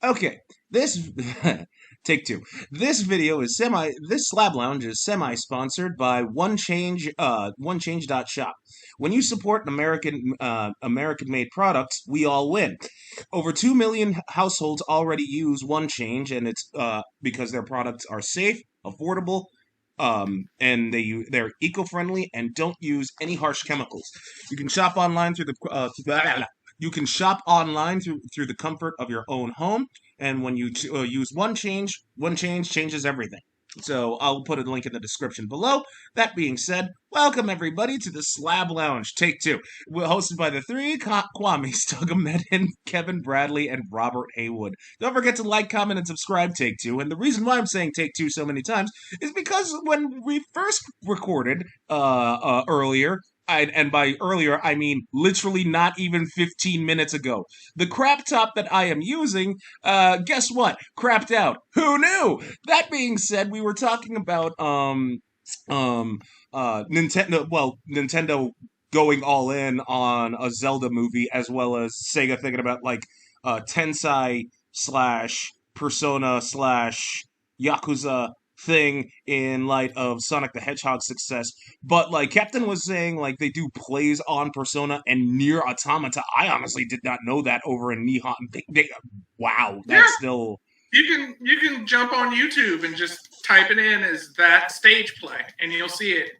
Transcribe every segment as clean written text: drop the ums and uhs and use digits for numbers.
Okay, this take two. This Slab Lounge is semi-sponsored by OneChange.shop. When you support American-made products, we all win. Over 2 million households already use One Change, and it's because their products are safe, affordable, and they're eco-friendly and don't use any harsh chemicals. You can shop online through the you can shop online through the comfort of your own home, and when you use One Change changes everything. So I'll put a link in the description below. That being said, welcome everybody to the Slab Lounge, take two. We're hosted by the three Kwames, Doug Medin, Kevin Bradley, and Robert Haywood. Don't forget to like, comment, and subscribe, take two. And the reason why I'm saying take two so many times is because when we first recorded earlier, and by earlier, I mean literally not even 15 minutes ago. The crap top that I am using, guess what? Crapped out. Who knew? That being said, we were talking about Nintendo going all in on a Zelda movie, as well as Sega thinking about like Tensai slash Persona slash Yakuza thing in light of Sonic the Hedgehog's success. But like Captain was saying, like they do plays on Persona and Near Automata. I honestly did not know that over in Nihon. Wow, Yeah, that's still. you can jump on YouTube and just type it in as that stage play, and you'll see it.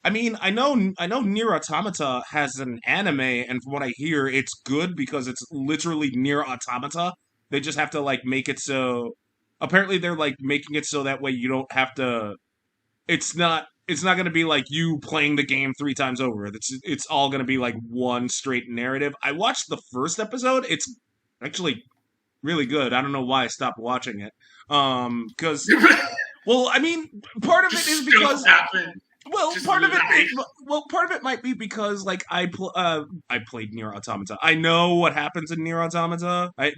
I mean, I know Near Automata has an anime, and from what I hear, it's good because it's literally Near Automata. They just have to like make it so. Apparently, they're like making it so that way you don't have to. It's not going to be like you playing the game three times over. It's all going to be like one straight narrative. I watched the first episode. It's actually really good. I don't know why I stopped watching it. Because well, I mean, part of it is Just stuff because happen. well, Just part of it, life. part of it might be because like I played Nier Automata. I know what happens in Nier Automata. I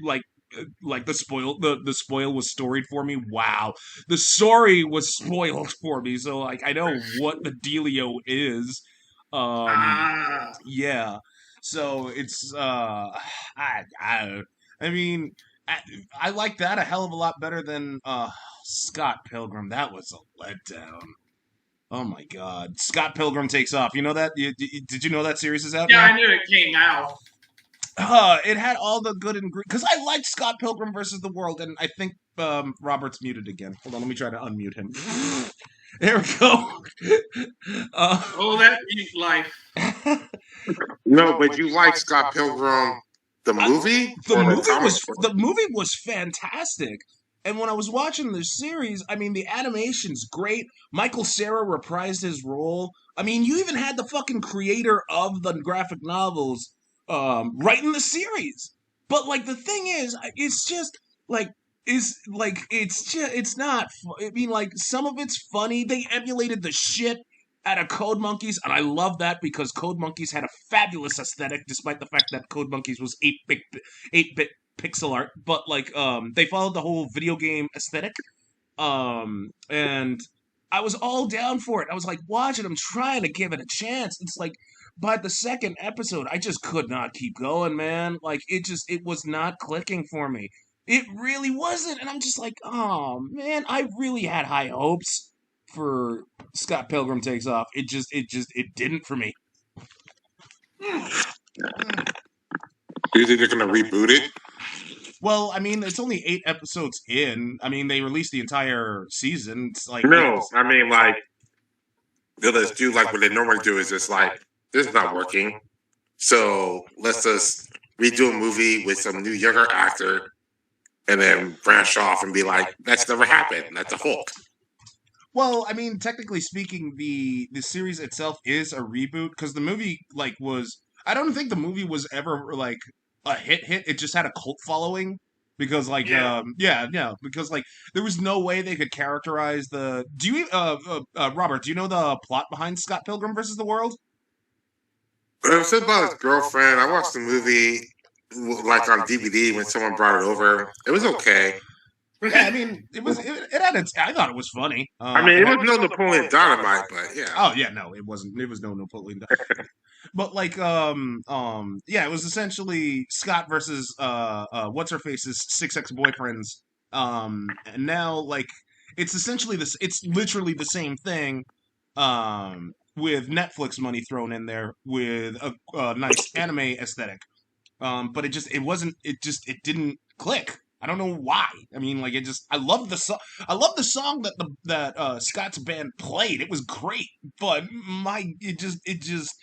like the spoil was storied for me. Wow, the story was spoiled for me. So like I know what the dealio is. Ah, Yeah. So it's I I mean I, I like that a hell of a lot better than Scott Pilgrim. That was a letdown. Oh my God, Scott Pilgrim takes off. You know that? Did you know that series is out yeah, now? I knew it came out. It had all the good ingredients because I liked Scott Pilgrim versus the World, and I think Robert's muted again. Hold on, let me try to unmute him. There we go. uh, Oh, that mute life. No, but you like Scott Pilgrim, the I, movie or the comic book? the movie was fantastic. And when I was watching the series, I mean, the animation's great. Michael Cera reprised his role. I mean, you even had the fucking creator of the graphic novels writing the series. But like the thing is, it's just like it's not. I mean, like some of it's funny. They emulated the shit out of Code Monkeys, and I love that because Code Monkeys had a fabulous aesthetic, despite the fact that Code Monkeys was 8-bit pixel art. But like, they followed the whole video game aesthetic, and I was all down for it. I was like watching them, trying to give it a chance. It's like by the second episode, I just could not keep going, man. Like it was not clicking for me. It really wasn't, and I'm just like, oh man, I really had high hopes for Scott Pilgrim Takes Off. It didn't for me. Do you think they're gonna reboot it? Well, I mean, it's only 8 episodes in. I mean, they released the entire season. It's like No, I mean like they'll just do like what they normally do is just like this is not working, so let's just redo a movie with some new younger actor and then branch off and be like that's never happened. That's a Hulk. well, I mean, technically speaking, the series itself is a reboot because the movie like was. I don't think the movie was ever like a hit. It just had a cult following because like Yeah. yeah because like there was no way they could characterize the. Do you Robert? Do you know the plot behind Scott Pilgrim versus the World? But it was about his girlfriend. I watched the movie like on DVD when someone brought it over. It was okay. Yeah, I mean, it had its. I thought it was funny. I mean, it was no Napoleon Dynamite, but yeah. Oh yeah, no, it wasn't. It was no Napoleon. But like, yeah, it was essentially Scott versus what's her face's six ex boyfriends. And now like it's essentially this. It's literally the same thing. With Netflix money thrown in there with a nice anime aesthetic. But it wasn't. It didn't click. I don't know why. I mean, like it just. I love the song. I love the song that Scott's band played. It was great, but it just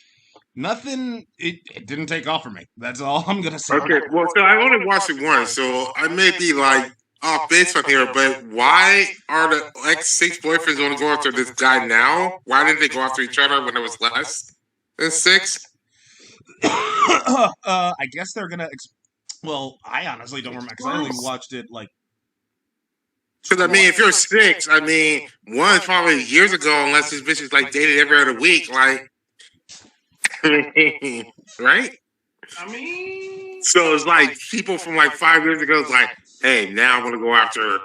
nothing. It didn't take off for me. That's all I'm gonna say. Okay, well, so I only watched it once, so I may be like off base on here, but why are the ex-six boyfriends going to go after this guy now? Why didn't they go after each other when it was less than six? I guess they're gonna. Well, I honestly don't remember because I only watched it like. Because I mean, if you're six, I mean, one is probably years ago, unless this bitch is like dated every other week, like, right? I mean, So it's like people from like 5 years ago is like, hey, now I'm gonna go after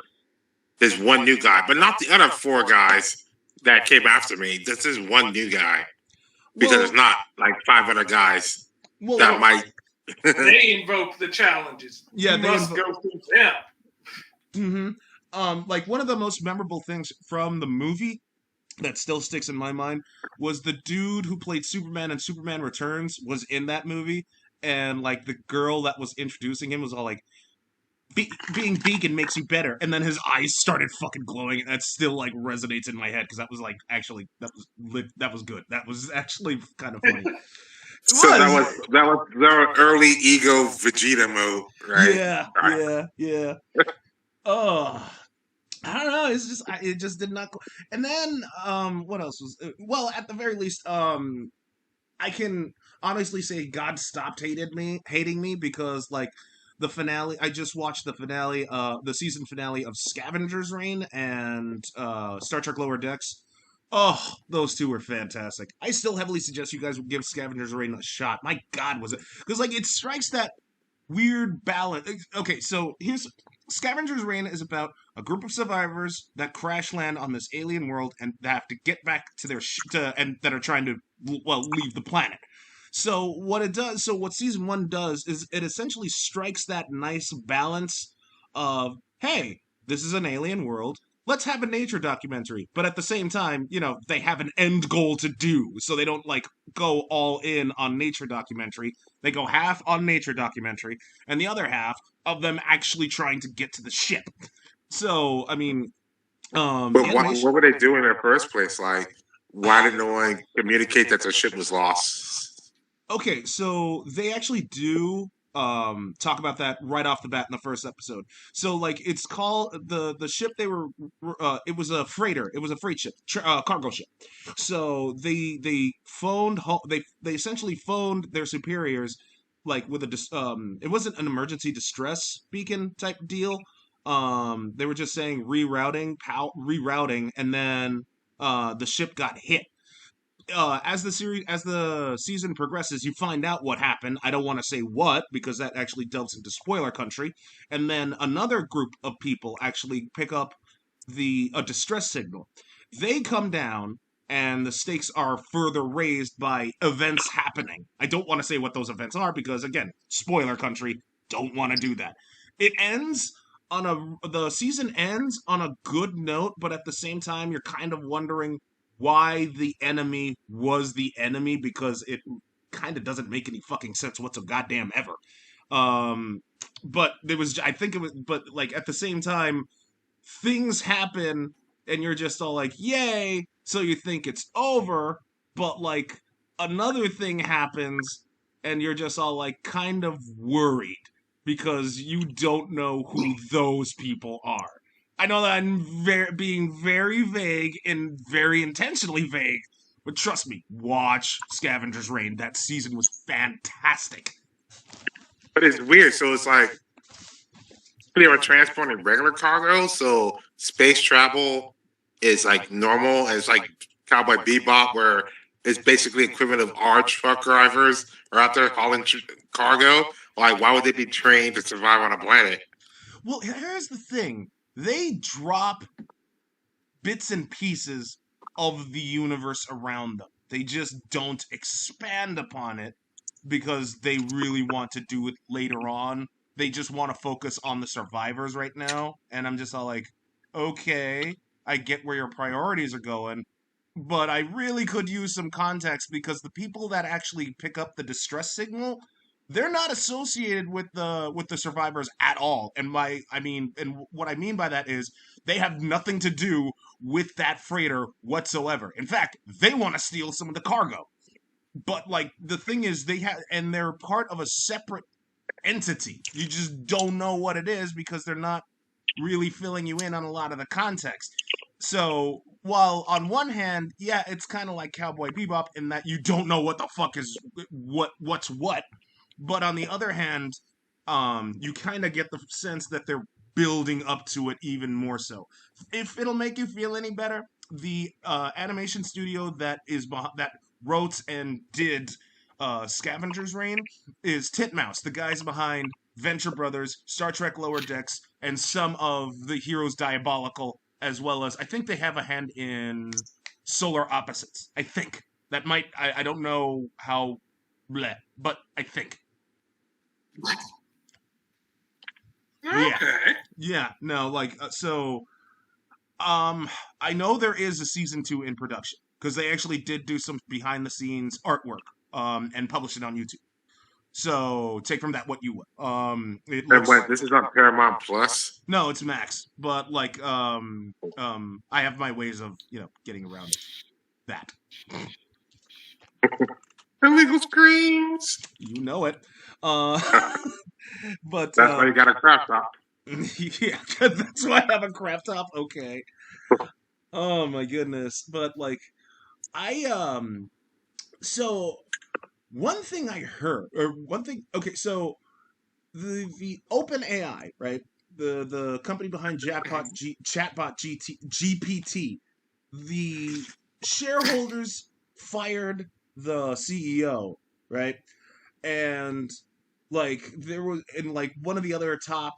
this one new guy, but not the other four guys that came after me. This is one new guy because it's not like five other guys that might. they invoke the challenges. Yeah, you must go through them. Like one of the most memorable things from the movie that still sticks in my mind was the dude who played Superman in Superman Returns was in that movie, and like the girl that was introducing him was all like, being vegan makes you better, and then his eyes started fucking glowing, and that still like resonates in my head because that was like actually that was good. That was actually kind of funny. So that was early ego Vegeta mode, right? Yeah, right. yeah. Oh, I don't know. It's just it just did not go. And then what else was? Well, at the very least, I can honestly say God stopped hating me because like the finale. I just watched the finale, the season finale of Scavenger's Reign and Star Trek Lower Decks. Oh, those two were fantastic. I still heavily suggest you guys would give Scavenger's Reign a shot. My God, was it? Because like it strikes that weird balance. Okay, so here's Scavenger's Reign is about a group of survivors that crash land on this alien world and they have to get back to their and that are trying to leave the planet. So what season 1 does is it essentially strikes that nice balance of, hey, this is an alien world. Let's have a nature documentary. But at the same time, they have an end goal to do. So they don't like go all in on nature documentary. They go half on nature documentary and the other half of them actually trying to get to the ship. So, I mean, but what were they doing in the first place? Like, why did no one communicate that the ship was lost? Okay, so they actually do talk about that right off the bat in the first episode. So like it's called the ship they were it was a freighter. It was a freight ship, cargo ship. So they phoned they essentially phoned their superiors like with it wasn't an emergency distress beacon type deal. They were just saying rerouting and then the ship got hit. As the season progresses, you find out what happened. I don't want to say what because that actually delves into spoiler country. And then another group of people actually pick up a distress signal. They come down and the stakes are further raised by events happening. I don't want to say what those events are because again, spoiler country, don't want to do that. The season ends on a good note, but at the same time you're kind of wondering why the enemy was the enemy because it kind of doesn't make any fucking sense goddamn ever. But I think it was, but like at the same time, things happen and you're just all like, yay. So you think it's over, but like another thing happens and you're just all like kind of worried because you don't know who those people are. I know that I'm being very vague and very intentionally vague, but trust me, watch Scavenger's Reign. That season was fantastic. But it's weird. So it's like they were transporting regular cargo, so space travel is like normal. And it's like Cowboy Bebop, where it's basically equivalent of our truck drivers are out there hauling cargo. Like, why would they be trained to survive on a planet? Well, here's the thing. they drop bits and pieces of the universe around them. They just don't expand upon it because they really want to do it later on. They just want to focus on the survivors right now. And I'm just all like, okay, I get where your priorities are going, but I really could use some context because the people that actually pick up the distress signal, they're not associated with the survivors at all. And what I mean by that is they have nothing to do with that freighter whatsoever. In fact, they want to steal some of the cargo. But like the thing is and they're part of a separate entity. You just don't know what it is because they're not really filling you in on a lot of the context. So while on one hand, yeah, it's kind of like Cowboy Bebop in that you don't know what the fuck is what's what, but on the other hand, you kind of get the sense that they're building up to it even more so. If it'll make you feel any better, the animation studio that wrote and did Scavenger's Reign is Titmouse, the guys behind Venture Brothers, Star Trek Lower Decks, and some of the Heroes Diabolical, as well as I think they have a hand in Solar Opposites. I think that might I don't know how, bleh, but I think. Yeah, Okay. yeah, no, like I know there is a season 2 in production because they actually did do some behind the scenes artwork and publish it on YouTube. So take from that what you will. It And looks when this is on Paramount Plus, no, it's Max, but like I have my ways of getting around that. illegal screens. You know it. But That's why you got a crop top. yeah, that's why I have a crap top. Okay. Oh my goodness. But like I so one thing I heard or one thing okay, so the Open AI, right? The company behind Chatbot GPT, the shareholders fired the CEO, right? And like there was and like one of the other top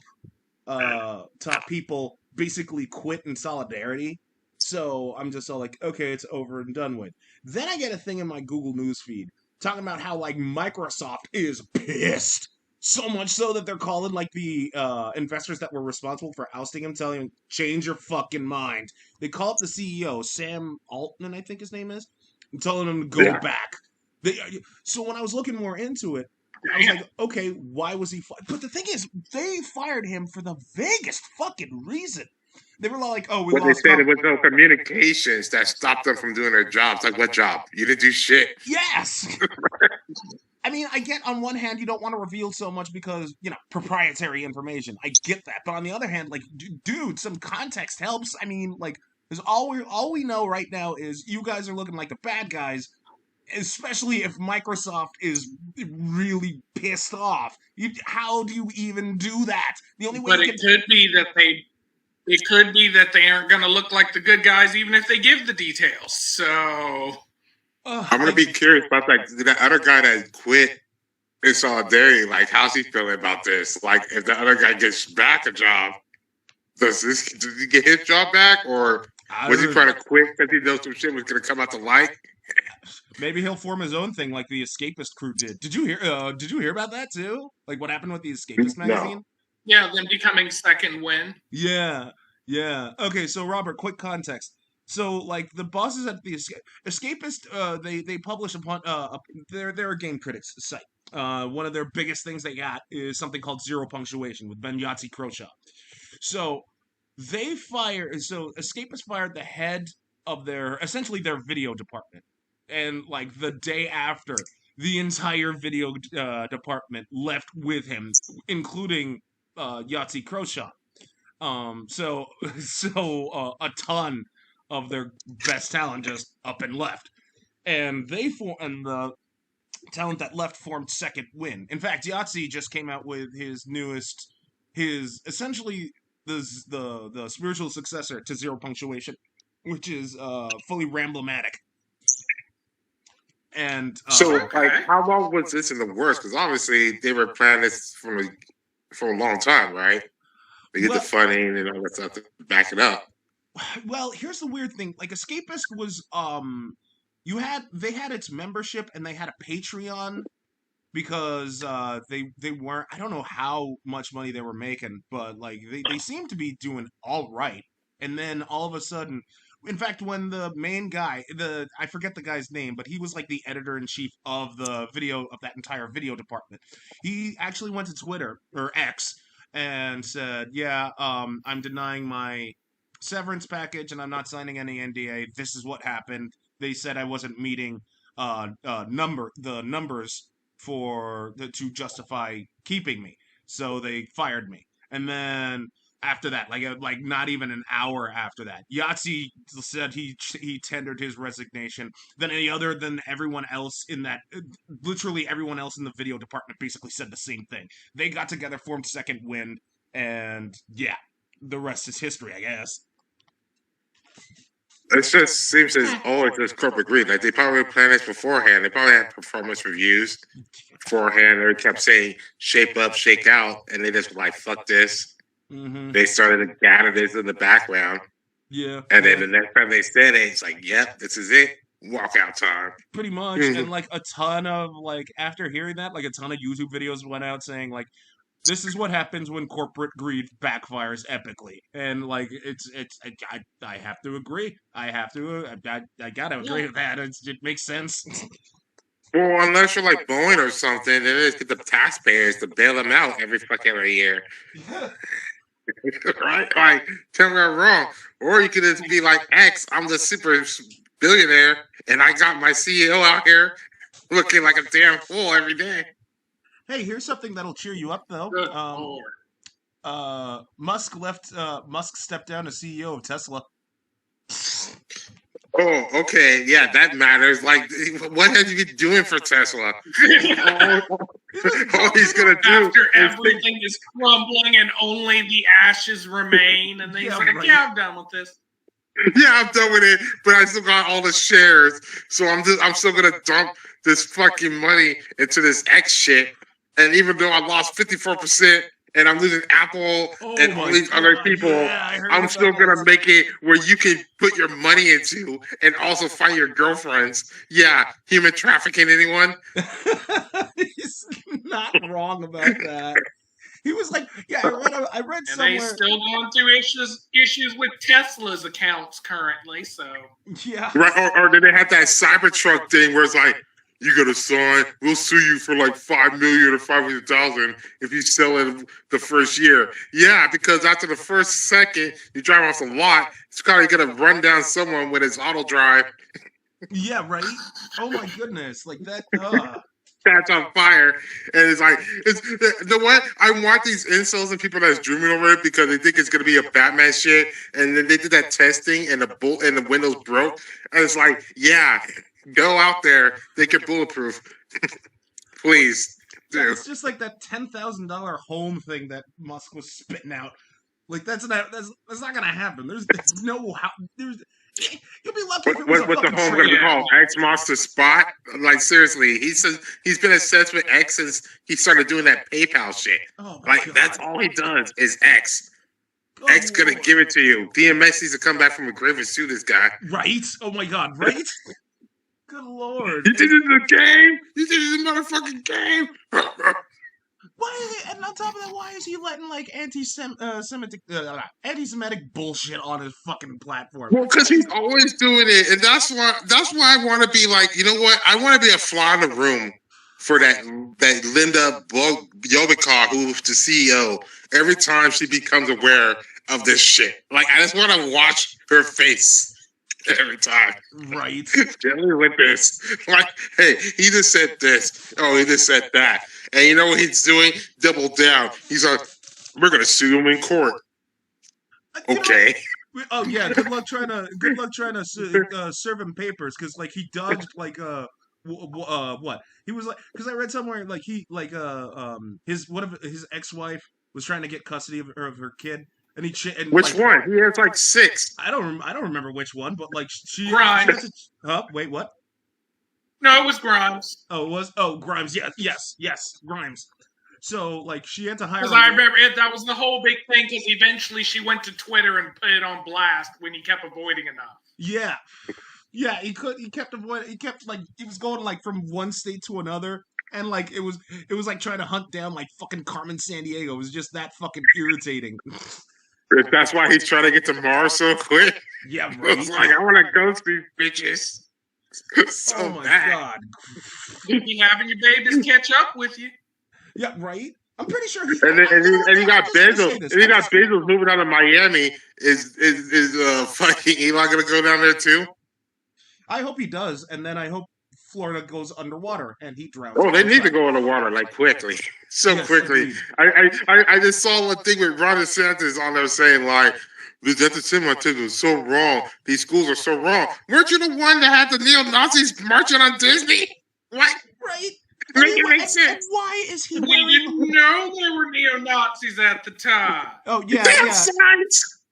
people basically quit in solidarity. So I'm just all like, okay, it's over and done with. Then I get a thing in my Google News feed talking about how like Microsoft is pissed. So much so that they're calling like the investors that were responsible for ousting him, telling him, change your fucking mind. They call up the CEO, Sam Altman, I think his name is, and telling him to go Yeah. back. So when I was looking more into it, I was like, okay, why was he fired? But the thing is, they fired him for the vaguest fucking reason. They were like, oh, we But they lost said there was no communications that stopped them from doing their jobs. Like, what job? You didn't do shit. Yes. I mean, I get on one hand you don't want to reveal so much because, proprietary information. I get that. But on the other hand, like, dude, some context helps. I mean, like, because all we know right now is you guys are looking like the bad guys, especially if Microsoft is really pissed off. How do you even do that? The only way But it could be that they aren't going to look like the good guys, even if they give the details. So I'm gonna be curious about that other guy that quit in solidarity. Like, how's he feeling about this? Like, if the other guy gets back a job, does he get his job back, or was he trying to quit because he knows some shit was gonna come out to light? Maybe he'll form his own thing like the Escapist crew did. Did you hear about that too? Like what happened with the Escapist magazine? No. yeah, them becoming second win. Yeah. Yeah. Okay, so Robert, quick context. So like the bosses at the Escapist they publish upon they're a game critics site. One of their biggest things they got is something called Zero Punctuation with Ben Yahtzee Croshaw. So Escapist fired the head of essentially their video department. And like the day after, the entire video department left with him, including Yahtzee Croshaw. So a ton of their best talent just up and left, and the talent that left formed Second Win. In fact, Yahtzee just came out with his essentially the spiritual successor to Zero Punctuation, which is fully Ramblematic. And So, like, how long was this in the works? Because obviously they were planning this for a long time, right? They get the funding and all that stuff to back it up. Well, here's the weird thing. Like Escapist was they had its membership and they had a Patreon because they weren't, I don't know how much money they were making, but like they seemed to be doing all right. And then all of a sudden, in fact, when the main guy, I forget the guy's name, but he was like the editor in chief of the video of that entire video department. He actually went to Twitter or X and said, "Yeah, I'm denying my severance package and I'm not signing any NDA. This is what happened. They said I wasn't meeting the numbers to justify keeping me, so they fired me." And then after that, like not even an hour after that, Yahtzee said he tendered his resignation. Then everyone else in that, literally everyone else in the video department basically said the same thing. They got together, formed Second Wind, and yeah, the rest is history, I guess. It just seems as always just corporate greed. Like they probably planned this beforehand. They probably had performance reviews beforehand. They kept saying shape up, shake out, and they just were like, fuck this. Mm-hmm. They started to gather this in the background. Yeah. And then the next time they said it, it's like, yep, this is it. Walkout time. Pretty much. And like a ton of after hearing that, like a ton of YouTube videos went out saying like, this is what happens when corporate greed backfires epically, and like I have to agree. I gotta agree with that. It makes sense. Well, unless you're like Boeing or something, then they just get the taxpayers to bail them out every year. Right? Like, tell me I'm wrong. Or you could just be like X, I'm the super billionaire, and I got my CEO out here looking like a damn fool every day. Hey, here's something that'll cheer you up, though. Musk stepped down as CEO of Tesla. Oh, okay. Yeah, that matters. Like, what have you been doing for Tesla? All he's going to do after everything is crumbling and only the ashes remain, and then he's like, right. Yeah, I'm done with this. Yeah, I'm done with it, but I still got all the shares, so I'm still going to dump this fucking money into this X shit. And even though I lost 54% and I'm losing Apple and all these other people, I'm still going to make it where you can put your money into and also find your girlfriends. Yeah, human trafficking, anyone? He's not wrong about that. He was like, yeah, I read and somewhere. And they still going through issues with Tesla's accounts currently, so. Yeah. Right, or did they have that Cybertruck thing where it's like, you gotta sign. We'll sue you for like $5 million or $500,000 if you sell it the first year. Yeah, because after the first second you drive off the lot, it's probably gonna run down someone with his auto drive. Yeah, right. Oh my goodness, like that. Catch on fire, and it's like, you know what? I want these incels and people that's dreaming over it because they think it's gonna be a Batman shit, and then they did that testing and the windows broke, and it's like, yeah. Go out there, think you're bulletproof. Please do. Yeah, it's just like that $10,000 home thing that Musk was spitting out. Like that's not gonna happen. There's no how. You'll be lucky if it was what's the home gonna be called? X Monster Spot? Like seriously, he says he's been obsessed with X since he started doing that PayPal shit. Oh like God. That's all he does is X. X gonna give it to you. DMX needs to come back from the grave and sue this guy. Right? Oh my God! Right? Good Lord! You did it in the game. You did it in the motherfucking game. Why? And on top of that, why is he letting like anti-Semitic bullshit on his fucking platform? Well, because he's always doing it, and that's why I want to be like, you know what? I want to be a fly in the room for that Linda Yobikar, who's the CEO. Every time she becomes aware of this shit, like I just want to watch her face. Every time. Right. Dealing with this. Like, hey, he just said this. Oh, he just said that. And you know what he's doing? Double down. He's like, we're going to sue him in court. Okay. Oh, yeah. Good luck trying to serve him papers because, like, he dodged, like, what? He was like, because I read somewhere, like, his ex-wife was trying to get custody of her kid. And which one? He has like 6. I don't remember which one, but like Grimes. Wait, what? No, it was Grimes. Oh, it was. Oh, Grimes. Yes, Grimes. So like she had to hire. Because I remember that was the whole big thing. Because eventually she went to Twitter and put it on blast when he kept avoiding enough. Yeah, he kept avoiding. He kept like he was going like from one state to another, and like it was like trying to hunt down like fucking Carmen Sandiego. It was just that fucking irritating. That's why he's trying to get to Mars so quick. Yeah, right. It's like I want to go see bitches. So oh my bad. god! You be having your babies catch up with you. Yeah, right. I'm pretty sure he. And he got Bezos. And he got Bezos moving out of Miami. Is fucking Elon gonna go down there too? I hope he does, and then I hope Florida goes underwater and he drowns. Oh, they need to go underwater like quickly, quickly. I just saw one thing with Ron DeSantis on there saying like, "The anti-Semitism is so wrong. These schools are so wrong." Weren't you the one that had the neo-Nazis marching on Disney? What? Right. Make it make sense. Why is he? We didn't know there were neo-Nazis at the time. Oh yeah, damn signs.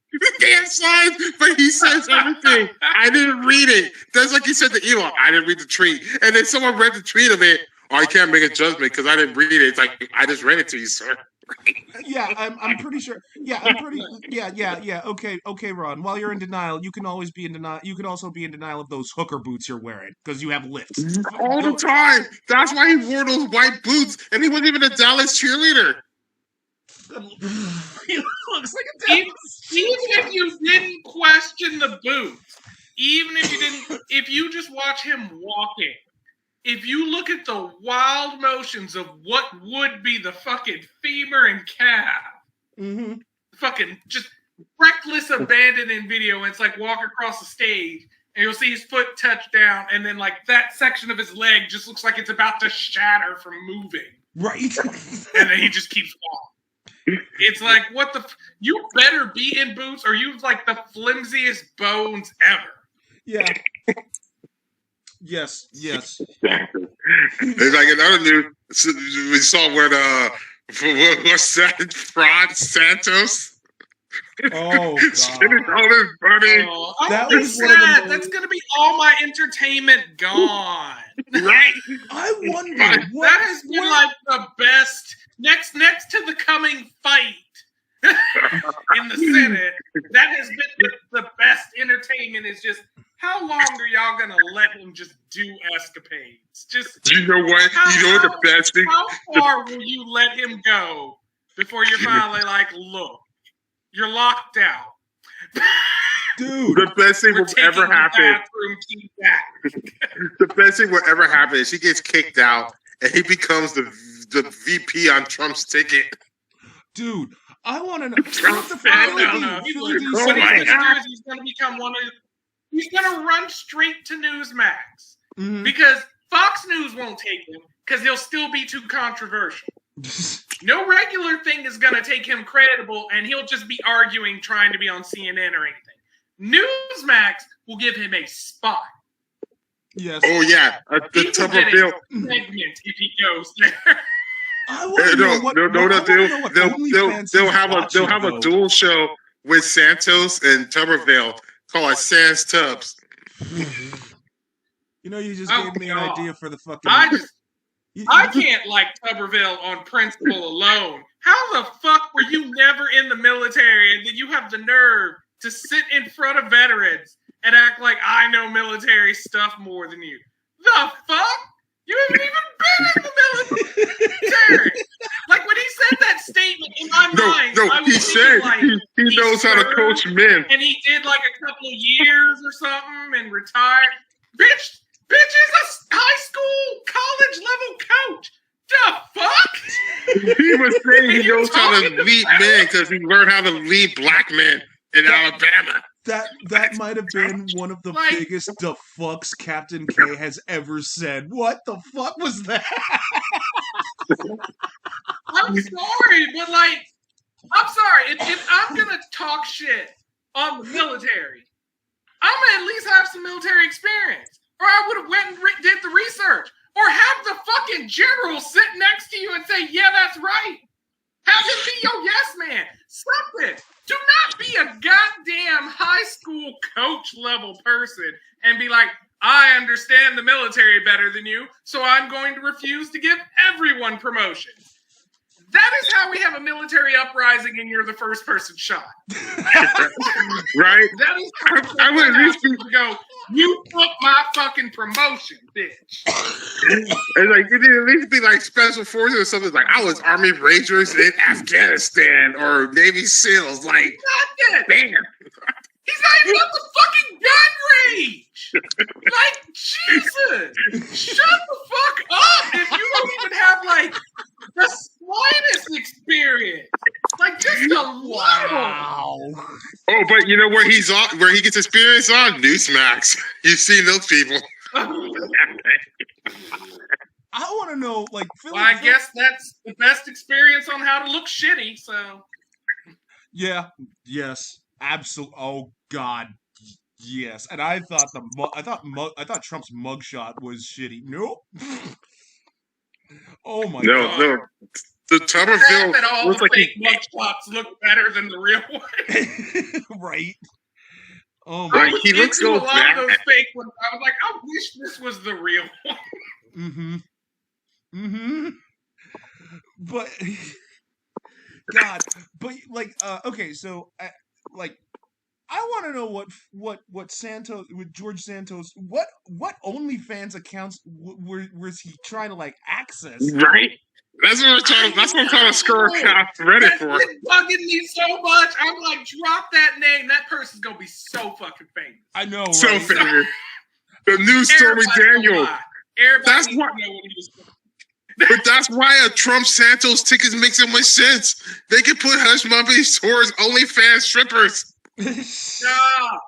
Damn signs. But he says everything. I didn't read it. That's like he said to Elon. I didn't read the tweet, and then someone read the tweet of it. Oh, I can't make a judgment because I didn't read it. It's like I just read it to you, sir. Yeah, I'm pretty sure. Yeah, I'm pretty. Yeah. Okay, Ron. While you're in denial, you can always be in denial. You can also be in denial of those hooker boots you're wearing because you have lifts all the time. That's why he wore those white boots, and he wasn't even a Dallas cheerleader. He looks like a Dallas. Even if you didn't question the boots, even if you didn't, if you just watch him walking. If you look at the wild motions of what would be the fucking femur and calf, fucking just reckless abandoning video, and it's like walk across the stage, and you'll see his foot touch down, and then like that section of his leg just looks like it's about to shatter from moving. Right. And then he just keeps walking. It's like, what the... You better be in boots, or you've like the flimsiest bones ever. Yeah. Yes. It's like another news. We saw where what's that? Fraud Santos. Oh God! All his money. Oh, that was sad. That's gonna be all my entertainment gone. Right? I wonder. That has been like the best. Next to the coming fight in the Senate, that has been the best entertainment. Is just. How long are y'all gonna let him just do escapades? Just you know what? The best thing. How far will you let him go before you're finally like, look, you're locked out, dude? The best thing will ever happen. The best thing will ever happen is he gets kicked out and he becomes the VP on Trump's ticket. Dude, I want to know. He's gonna become one of. He's going to run straight to Newsmax because Fox News won't take him because he'll still be too controversial. No regular thing is going to take him credible, and he'll just be arguing, trying to be on CNN or anything. Newsmax will give him a spot. Yes. Oh yeah, the Tuberville segment if he goes there. They'll have a dual show with Santos and Tuberville. Call it Sans Tubbs. You know, you just gave me an idea for the fucking. I can't like Tuberville on principle alone. How the fuck were you never in the military and then you have the nerve to sit in front of veterans and act like I know military stuff more than you? The fuck? You haven't even been in the military. Like when he said that statement in my mind, he said like, he knows how to coach men, and he did like a couple of years or something and retired. Bitch is a high school, college level coach. The fuck? He was saying he knows how to lead men because he learned how to lead black men in Alabama. That might have been one of the biggest "the fucks" Captain K has ever said. What the fuck was that? I'm sorry, but I'm sorry. If I'm gonna talk shit on the military, I'm gonna at least have some military experience, or I would have went and did the research, or have the fucking general sit next to you and say, "Yeah, that's right." Have him be your yes man. Something. Do not be a goddamn high school coach level person and be like, I understand the military better than you, so I'm going to refuse to give everyone promotions. That is how we have a military uprising and you're the first person shot. Right? That is I would at least be go, you took my fucking promotion, bitch. It's like you need to at least be like special forces or something. Like I was Army Rangers in Afghanistan or Navy SEALs. Like, damn. He's not even got the fucking gun range. Like, Jesus, shut the fuck up if you don't even have like the slightest experience. Like, just a little. Wow. Oh, but you know where he's on, where he gets experience on Newsmax. You've seen those people. I want to know, like, well, I guess that's the best experience on how to look shitty. So, yeah, yes, absolutely. Oh God, yes. And I thought I thought Trump's mugshot was shitty. Nope. Oh my God. No. The Tuberville that all looks the like fake mugshots look better than the real one. Right. Oh Right, my. he looks so a lot bad. of those fake ones. I was like, I wish this was the real one. But God, but like, okay, so like, I want to know what Santos, with George Santos, what OnlyFans accounts was he trying to like access? Right. That's what I'm trying to score Reddit for. That's bugging me so much. I'm like, drop that name. That person's gonna be so fucking famous. I know, right? So famous. The new Stormy Daniels. That's Everybody what. know what he was doing. But that's why a Trump Santos ticket makes so much sense. They can put hush puppies towards OnlyFans strippers. Stop.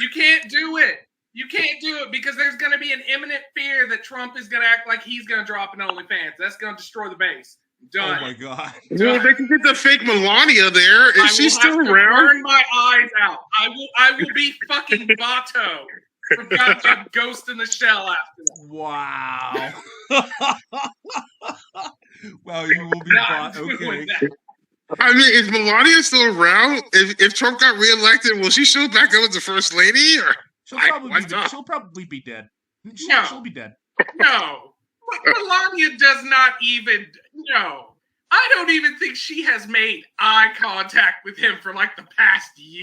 You can't do it. You can't do it because there's going to be an imminent fear that Trump is going to act like he's going to drop an OnlyFans. That's going to destroy the base. Done. Oh my God. Well, they can get the fake Melania there. Is she still around? Burn my eyes out. I will be fucking Vato from goddamn Ghost in the Shell after that. Wow. Well, you will be okay. I mean, is Melania still around? If Trump got reelected, will she show back up as the first lady? Or She'll probably be dead. She'll be dead. No. Melania does not even. No. I don't even think she has made eye contact with him for like the past year.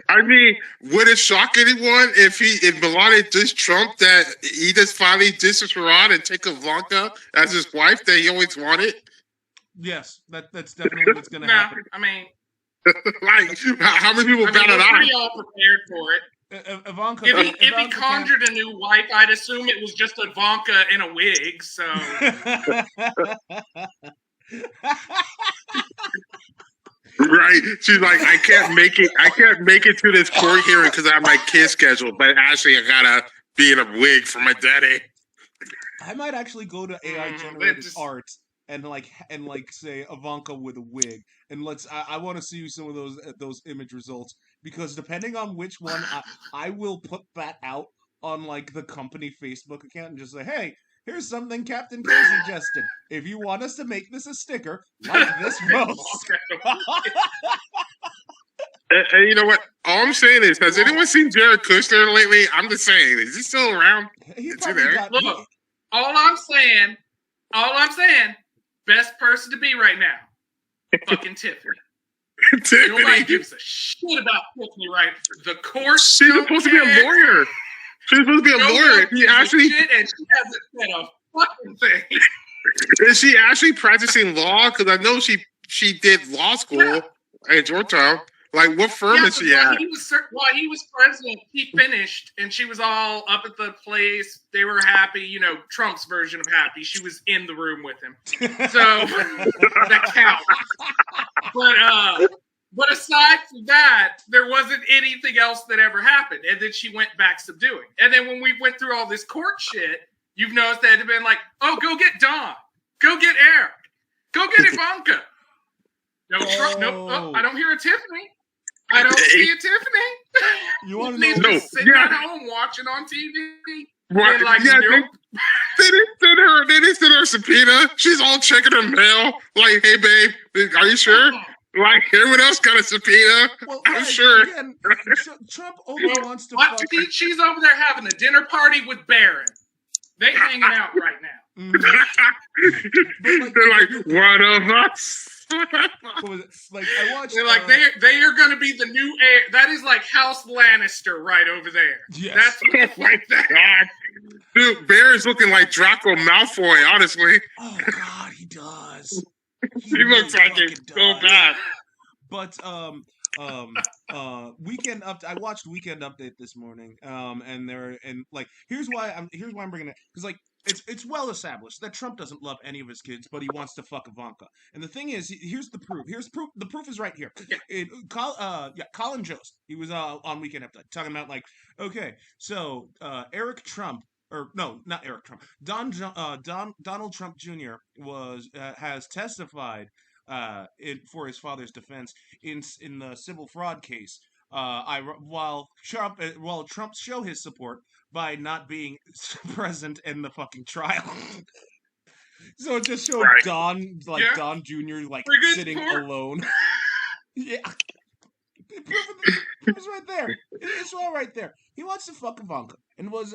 I mean, would it shock anyone if Melania dissed Trump that he just finally disses her on and take Ivanka as his wife that he always wanted? Yes, that's definitely what's going to happen. I mean, like, how many people batted eye? eye? We're all prepared for it. Ivanka. If he conjured a new wife, I'd assume it was just Ivanka in a wig. So. Right. She's like, I can't make it to this court hearing because I have my kids scheduled, but actually I gotta be in a wig for my daddy. I might actually go to AI generated art and say Ivanka with a wig, and I want to see some of those image results, because depending on which one, I will put that out on like the company Facebook account and just say, hey, here's something Captain K suggested. If you want us to make this a sticker, like this post. And you know what? All I'm saying is, has anyone seen Jared Kushner lately? I'm just saying, is he still around? Is he there? Look, all I'm saying, best person to be right now, fucking Tiffany. Nobody gives a shit about Tiffany, right? The court. She's supposed to be a lawyer. She's supposed to be a lawyer. He actually, and she hasn't said a fucking thing. Is she actually practicing law? Because I know she did law school at Georgetown. Like, what firm is she at? While he was president, he finished, and she was all up at the place. They were happy, you know, Trump's version of happy. She was in the room with him, so that counts. But aside from that, there wasn't anything else that ever happened. And then she went back subduing. And then when we went through all this court shit, you've noticed that it had been like, oh, go get Don. Go get Eric. Go get Ivanka. No Trump. No, oh, I don't hear a Tiffany. I don't see a Tiffany. You want to know? No, sitting at home watching on TV. What? Like, yeah, nope. They didn't send her a subpoena. She's all checking her mail. Like, hey, babe, are you sure? Like, everyone else got a subpoena. Well, I'm sure. Again, Trump only wants to. She's over there having a dinner party with Barron. They hanging out right now. They're like, one of us. What was it? Like I watched. They're like they are going to be the new heir. That is like House Lannister right over there. Yes. That's like that. Dude, Bear is looking like Draco Malfoy. Honestly, Oh God, he does. he looks like it so bad. But Weekend Update. I watched Weekend Update this morning. And like here's why I'm bringing it, because like it's well established that Trump doesn't love any of his kids, but he wants to fuck Ivanka. And the thing is, here's the proof. Here's proof. The proof is right here. Colin Jost. He was on Weekend Update talking about like, okay, so Eric Trump. Or no, not Eric Trump. Donald Trump Jr. has testified for his father's defense in the civil fraud case. While Trump show his support by not being present in the fucking trial. So it just showed Don Jr. like sitting alone. Yeah. Proof is right there. It's all right there. He wants to fuck Ivanka and wants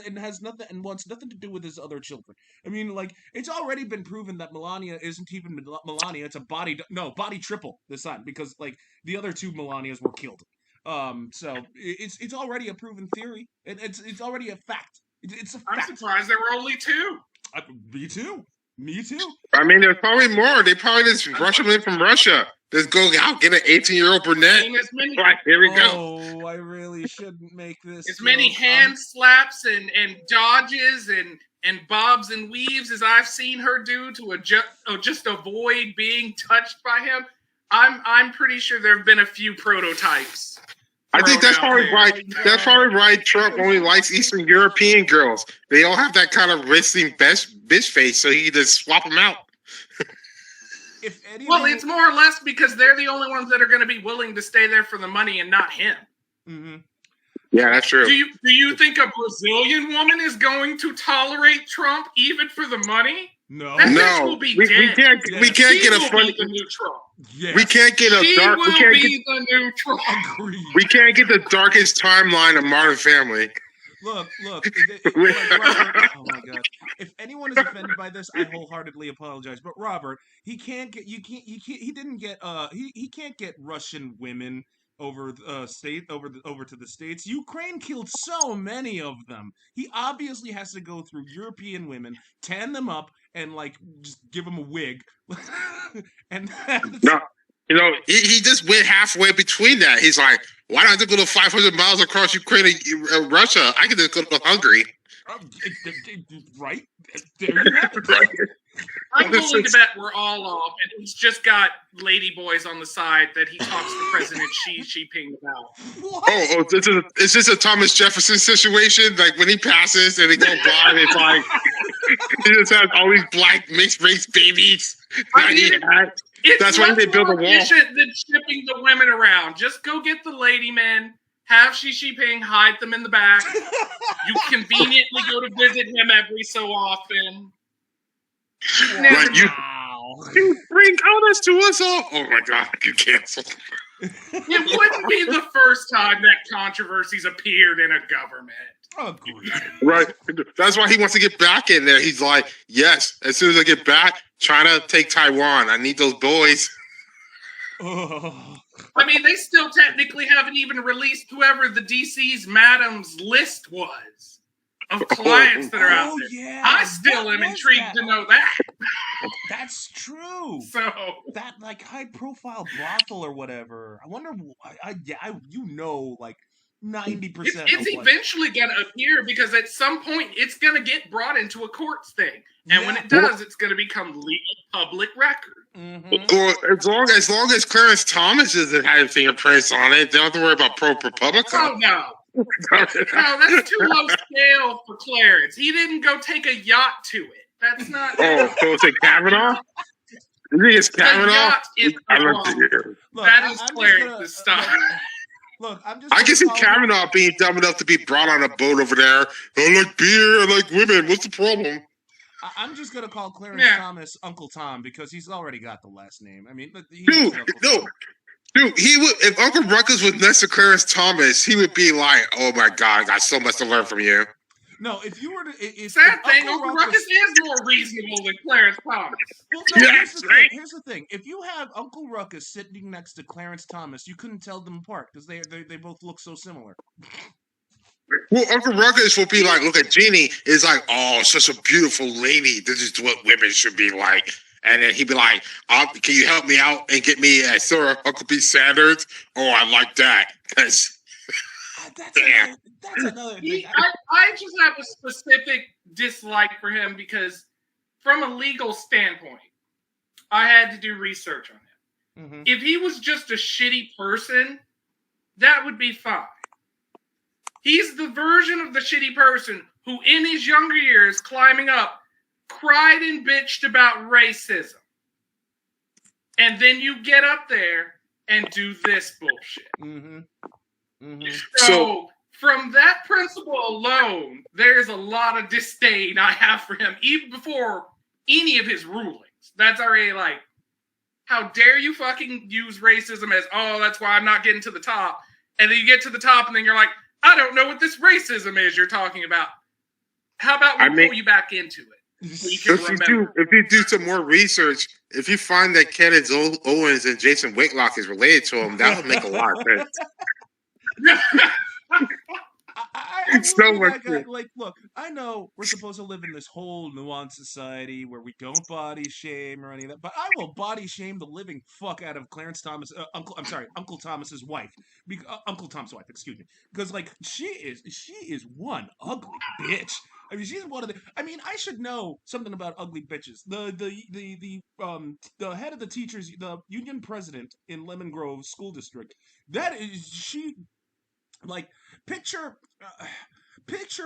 nothing to do with his other children. I mean, like it's already been proven that Melania isn't even Melania. It's a body triple this time, because like the other two Melanias were killed. So it's already a proven theory. It's already a fact. It's a fact. I'm surprised there were only two. Me too. Me too. I mean, there's probably more. They probably just rush them in from Russia. Just go out, get an 18-year-old brunette. Right, here we go. Oh, I really shouldn't make this. As many hand slaps and dodges and bobs and weaves as I've seen her do to just avoid being touched by him. I'm pretty sure there have been a few prototypes. I think that's probably why. That's probably why Trump only likes Eastern European girls. They all have that kind of wrestling bitch face, so he can just swap them out. Well, it's more or less because they're the only ones that are going to be willing to stay there for the money and not him. Mm-hmm. Yeah, that's true. Do you think a Brazilian woman is going to tolerate Trump even for the money? No, that bitch will be dead. We can't get a funny. The new Trump. Yes. We can't get a dark. We can't get the new Trump. Agreed. We can't get the darkest timeline of Modern Family. Look. Robert, oh my God! If anyone is offended by this, I wholeheartedly apologize. But Robert, he can't get Russian women over to the States. Ukraine killed so many of them. He obviously has to go through European women, tan them up, and like just give them a wig. And no. You know, he just went halfway between that. He's like, why don't I go to 500 miles across Ukraine and Russia? I can just go to Hungary. Right? There you have it. I'm willing to bet we're all off, and he's just got lady boys on the side that he talks to President Xi Jinping about. What? Oh, is this a Thomas Jefferson situation? Like when he passes and they go by, it's like he just has all these black mixed race babies. That's why they build a wall. It's more efficient than shipping the women around. Just go get the lady men, have Xi Jinping hide them in the back. You conveniently go to visit him every so often. Like you bring colors to us all. Oh my God, you canceled. It wouldn't be the first time that controversies appeared in a government. Agreed. Right. That's why he wants to get back in there. He's like, yes, as soon as I get back, China take Taiwan. I need those boys. Oh. I mean, they still technically haven't even released whoever the DC's Madam's list was of clients that are out there. Yeah. I still am intrigued to know that. That's true. So that like high profile brothel or whatever. I wonder. Like 90%. It's eventually going to appear because at some point it's going to get brought into a courts thing, and when it does, it's going to become legal public record. Mm-hmm. Well, as long as Clarence Thomas doesn't have fingerprints on it, they don't have to worry about ProPublica. Oh no. No, that's too low scale for Clarence. He didn't go take a yacht to it. That's not. Oh, so it's a Kavanaugh? You think it's Kavanaugh? That is Clarence's style. Look, I can see Kavanaugh being dumb enough to be brought on a boat over there. I like beer, I like women. What's the problem? I'm just gonna call Clarence Thomas Uncle Tom because he's already got the last name. I mean, Dude, he would. If Uncle Ruckus was next to Clarence Thomas, he would be like, "Oh my God, I got so much to learn from you." No, if you were to, if Sad thing, Uncle Uncle Ruckus, Ruckus is more reasonable than Clarence Thomas. well, no, Yeah, here's the right. thing. Here's the thing. If you have Uncle Ruckus sitting next to Clarence Thomas, you couldn't tell them apart because they both look so similar. Well, Uncle Ruckus will be like, look at Jeannie. Is like, oh, such a beautiful lady. This is what women should be like. And then he'd be like, can you help me out and get me a Sir Huckabee Sanders? Oh, I like that. Because, That's another thing. I just have a specific dislike for him because, from a legal standpoint, I had to do research on him. Mm-hmm. If he was just a shitty person, that would be fine. He's the version of the shitty person who, in his younger years, climbing up, cried and bitched about racism. And then you get up there and do this bullshit. Mm-hmm. Mm-hmm. So, from that principle alone, there's a lot of disdain I have for him, even before any of his rulings. That's already like, how dare you fucking use racism as, oh, that's why I'm not getting to the top. And then you get to the top and then you're like, I don't know what this racism is you're talking about. How about we pull you back into it? So you can if you do some more research, if you find that Kenneth Owens and Jason Whitlock is related to him, that would make a lot of sense. I so much like, look, I know we're supposed to live in this whole nuanced society where we don't body shame or any of that, but I will body shame the living fuck out of Clarence Thomas, Uncle Thomas's wife, Uncle Tom's wife, excuse me, because like she is one ugly bitch. I mean, she's one of the. I mean, I should know something about ugly bitches. The head of the teachers, the union president in Lemon Grove School District. That is she. Like picture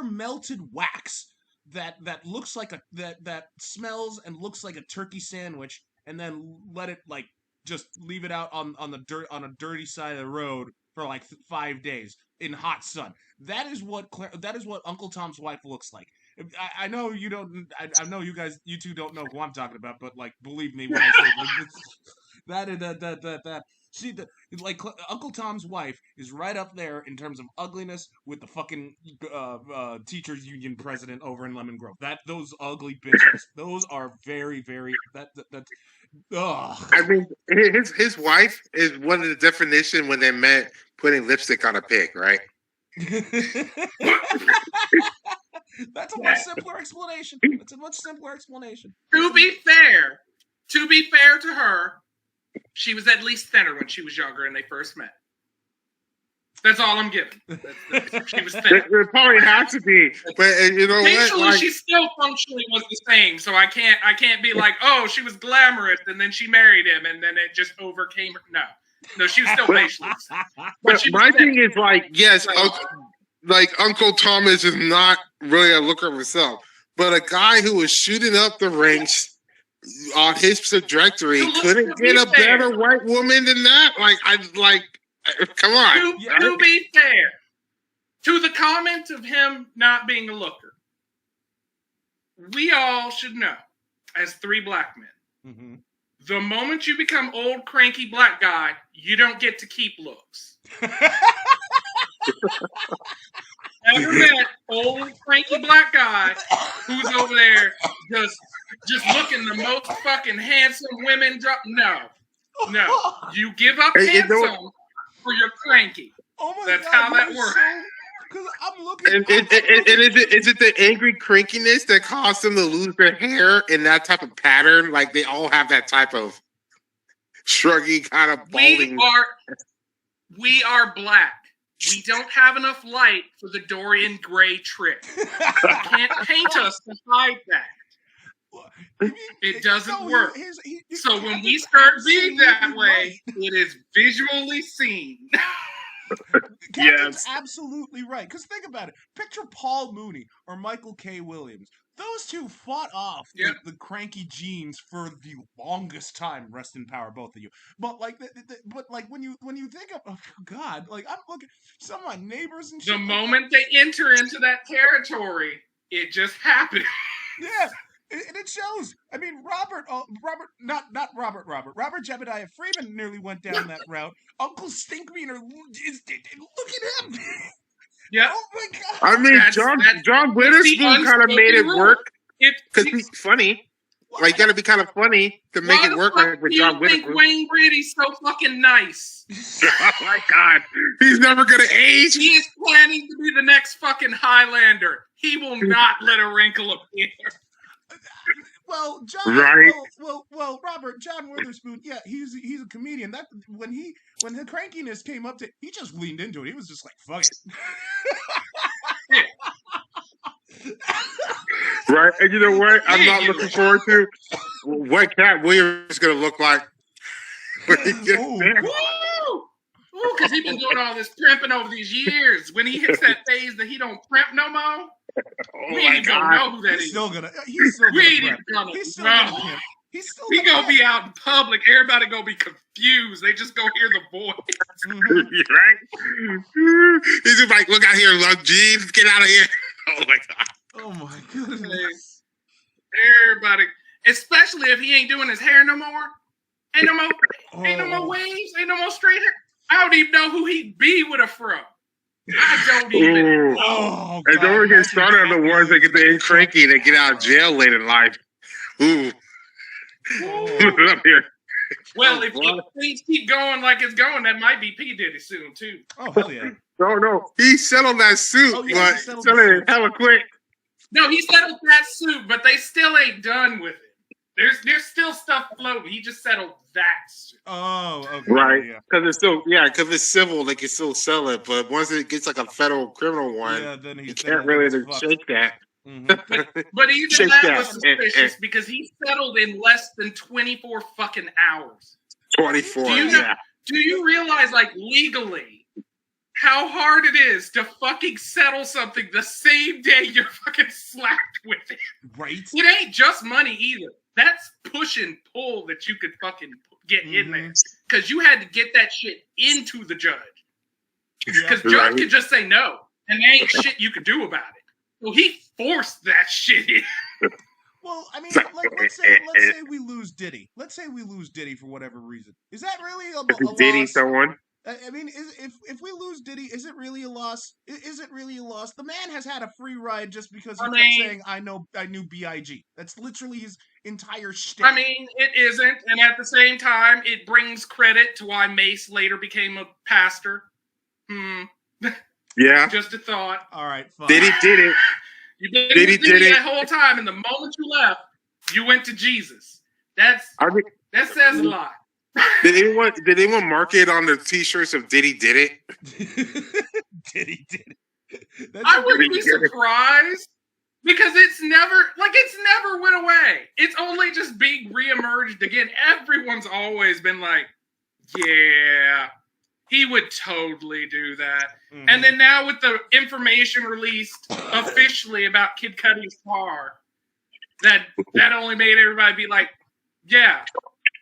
melted wax that looks like that smells and looks like a turkey sandwich, and then let it like just leave it out on a dirty side of the road for like 5 days in hot sun. That is what Uncle Tom's wife looks like. I know you don't. I know you two don't know who I'm talking about, but like believe me when I say that. See, like Uncle Tom's wife is right up there in terms of ugliness with the fucking teachers union president over in Lemon Grove. Those ugly bitches. Those are very, very that. Ugh. I mean, his wife is one of the definition when they meant putting lipstick on a pig, right? That's a much simpler explanation. That's a much simpler explanation. To be fair to her, she was at least thinner when she was younger and they first met. That's all I'm giving. She was thinner. It probably has to be, but you know Facially, what? Like, she still functionally was the same. So I can't be like, oh, she was glamorous and then she married him and then it just overcame her. No, she was still facially. But my thing is like, yes, like Uncle Thomas is not really a looker himself, but a guy who was shooting up the ranks on his trajectory couldn't get a better white woman than that. Come on. To be fair, to the comment of him not being a looker, we all should know, as 3 black men, mm-hmm. The moment you become old, cranky black guy, you don't get to keep looks. Ever met old, cranky black guy who's over there just looking the most fucking handsome women drop? No. You give up handsome for your cranky. Oh my That's God, how that works. Because I'm looking. And is it the angry crankiness that caused them to lose their hair in that type of pattern? Like they all have that type of shruggy kind of balding. We are black. We don't have enough light for the Dorian Gray trick. You can't paint us to hide that. It doesn't work. So when we start being that way, it is visually seen. Captain's absolutely right. Because think about it. Picture Paul Mooney or Michael K. Williams. Those two fought off the cranky genes for the longest time. Rest in power, both of you. But like, when you think of, oh God, like I'm looking some of my neighbors and shit. The moment they enter into that territory, it just happens. Yeah. And it shows. I mean, Robert Jebediah Freeman nearly went down that route. Uncle Stinkmeaner look at him. Yeah. Oh my god. I mean, That's- John that's- John the Witherspoon kind of made it unspoken rule. work If because he's funny. Like, you got to be kind of funny to make why it the work fuck like with do you John think Witherspoon. Wayne Brady's so fucking nice? Oh my god, he's never gonna age. He is planning to be the next fucking Highlander. He will not let a wrinkle appear. Well, John. Right. Well, Robert. John Witherspoon. Yeah, he's a comedian. That when the crankiness came up to, he just leaned into it. He was just like, "Fuck it." Right, and you know what? I'm not Yeah. looking forward to what Cat Williams is gonna look like when he gets Oh, there. Woo! Because he's been doing all this primping over these years. When he hits that phase that he don't primp no more, Oh we ain't my even gonna god! know who that he's is. still gonna. We ain't even gonna He's still know. gonna pimp. He's still He gonna pimp. be out in public. Everybody gonna be confused. They just go hear the voice. Mhm. Right? He's just like, look out here, Love Jeeves, get out of here! Oh my god! Oh my goodness. Everybody, especially if he ain't doing his hair no more. Ain't no more, ain't no more waves. Ain't no more straight hair. I don't even know who he'd be with a fro. I don't even. Ooh. Oh, And don't God, get started on the ones that get the cranky and get out of jail late in life. Ooh. Oh. Up here. Well, if things keep going like it's going, that might be P. Diddy soon too. Oh, hell yeah. No. He settled that suit, Oh, yeah, he but settled selling the it suit. hella quick. No, he settled that suit, but they still ain't done with it. There's still stuff floating. He just settled that suit. Oh, okay. Right. Yeah. Because it's still, because it's civil, they can still sell it. But once it gets like a federal criminal one, Yeah, then you he's can't really shake that. But even Shake that that. was suspicious because he settled in less than 24 fucking hours. 24, Do you know- yeah. Do you realize, like, legally, how hard it is to fucking settle something the same day you're fucking slapped with it? Right? It ain't just money either. That's push and pull that you could fucking get in there. Because you had to get that shit into the judge. Yeah. Because judge could just say no, and there ain't shit you could do about it. So he forced that shit in. Well, I mean, let's say we lose Diddy. Let's say we lose Diddy for whatever reason. Is that really a Diddy loss? someone? I mean, if we lose Diddy, is it really a loss? Is it really a loss? The man has had a free ride just because he kept saying, "I knew B.I.G." That's literally his entire shtick. I mean, it isn't, and at the same time, it brings credit to why Mace later became a pastor. Yeah. Just a thought. All right, fine. Diddy did it. You've been Diddy with Diddy did it. that whole time, and the moment you left, you went to Jesus. That says a lot. Did anyone mark it on the t-shirts of Diddy did it? Diddy did it. That's I a wouldn't great- be surprised because it's never went away. It's only just being reemerged again. Everyone's always been like, yeah, he would totally do that. Mhm. And then now with the information released officially about Kid Cudi's car, that only made everybody be like, yeah,